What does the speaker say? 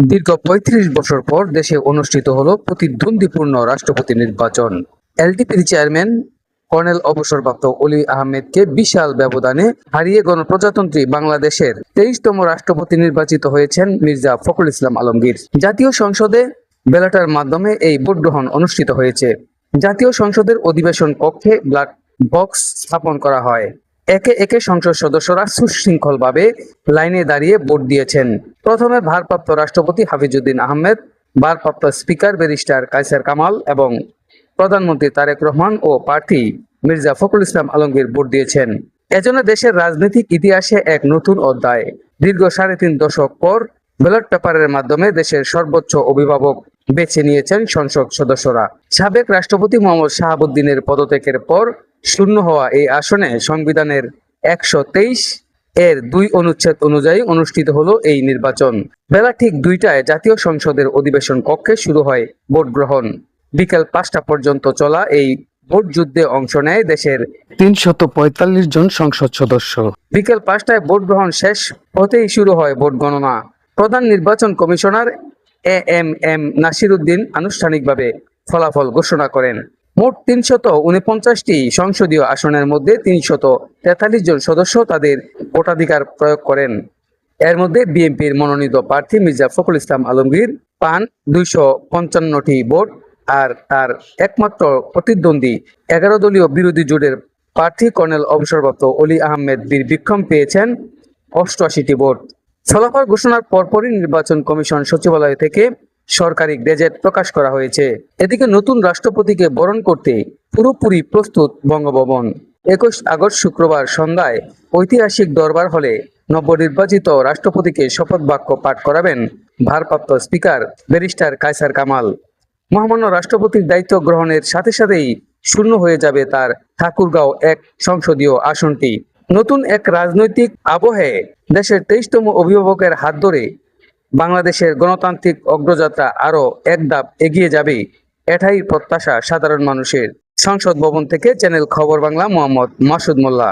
দীর্ঘ ৩৫ বছর পর দেশে অনুষ্ঠিত হলো প্রতিদ্বন্দ্বিপূর্ণ রাষ্ট্রপতি নির্বাচন। এলডিপির চেয়ারম্যান কর্নেল অবসরপ্রাপ্ত অলি আহমেদকে বিশাল ব্যবধানে হারিয়ে গণপ্রজাতন্ত্রী বাংলাদেশের ২৩তম রাষ্ট্রপতি নির্বাচিত হয়েছেন মির্জা ফখরুল ইসলাম আলমগীর। জাতীয় সংসদে ব্যালটের মাধ্যমে এই ভোট গ্রহণ অনুষ্ঠিত হয়েছে। জাতীয় সংসদের অধিবেশন কক্ষে ব্যালট বক্স স্থাপন করা হয়। একে একে সংসদ সদস্যরা সুশৃঙ্খলভাবে লাইনে দাঁড়িয়ে ভোট দিয়েছেন। প্রথমে ভারপ্রাপ্ত রাষ্ট্রপতি হাফিজউদ্দিন আহমেদ, ভারপ্রাপ্ত স্পিকার ব্যারিস্টার কায়সার কামাল এবং প্রধানমন্ত্রী তারেক রহমান ও প্রার্থী মির্জা ফখরুল ইসলাম আলমগীর ভোট দিয়েছেন। এজন্য দেশের রাজনৈতিক ইতিহাসে এক নতুন অধ্যায়। দীর্ঘ ৩.৫ দশক পর ব্যালট পেপারের মাধ্যমে দেশের সর্বোচ্চ অভিভাবক বেছে নিয়েছেন সংসদ সদস্যরা। সাবেক রাষ্ট্রপতি মোহাম্মদ শাহাবুদ্দিনের পদত্যাগের পর শূন্য হওয়া এই আসনে সংবিধানের ১২৩ এর ২ অনুচ্ছেদ অনুযায়ী অনুষ্ঠিত হলো এই নির্বাচন। বেলা ঠিক ২টায় জাতীয় সংসদের অধিবেশন কক্ষে শুরু হয় ভোট গ্রহণ। বিকেল ৫টা পর্যন্ত চলা এই ভোট যুদ্ধে অংশ নেয় দেশের ৩৪৫ জন সংসদ সদস্য। বিকেল ৫টায় ভোট গ্রহণ শেষ হতেই শুরু হয় ভোট গণনা। প্রধান নির্বাচন কমিশনার এএমএম নাসির উদ্দিন আনুষ্ঠানিকভাবে ফলাফল ঘোষণা করেন। মোট ৩৪৯টি সংসদীয় আসনের মধ্যে ৩৪৩ জন সদস্য তাদের ভোটাধিকার প্রয়োগ করেন। এর মধ্যে বিএনপির মনোনীত প্রার্থী মির্জা ফখরুল ইসলাম আলমগীর পান ২৫৫টি ভোট, আর তার একমাত্র প্রতিদ্বন্দ্বী ১১ দলীয় বিরোধী জোটের প্রার্থী কর্নেল অবসরপ্রাপ্ত অলি আহমেদ বীর বিক্রম পেয়েছেন ৮৮টি ভোট। ফলাফল ঘোষণার পরপরই নির্বাচন কমিশন সচিবালয় থেকে সরকারি গেজেট প্রকাশ করা হয়েছে। এদিকে নতুন রাষ্ট্রপতিকে বরণ করতে পুরোপুরি প্রস্তুত বঙ্গভবন। ২১ আগস্ট শুক্রবার সন্ধ্যায় ঐতিহাসিক দরবার হলে নবনির্বাচিত রাষ্ট্রপতিকে শপথ বাক্য পাঠ করাবেন ভারপ্রাপ্ত স্পিকার ব্যারিস্টার কায়সার কামাল। মহামান্য রাষ্ট্রপতির দায়িত্ব গ্রহণের সাথে সাথেই শূন্য হয়ে যাবে তার ঠাকুরগাঁও ১ সংসদীয় আসনটি। নতুন এক রাজনৈতিক আবহে দেশের ২৩তম অভিভাবকের হাত ধরে বাংলাদেশের গণতান্ত্রিক অগ্রযাত্রা আরও এক ধাপ এগিয়ে যাবে, এটাই প্রত্যাশা সাধারণ মানুষের। সংসদ ভবন থেকে চ্যানেল খবর বাংলা, মোহাম্মদ মাসুদ মোল্লা।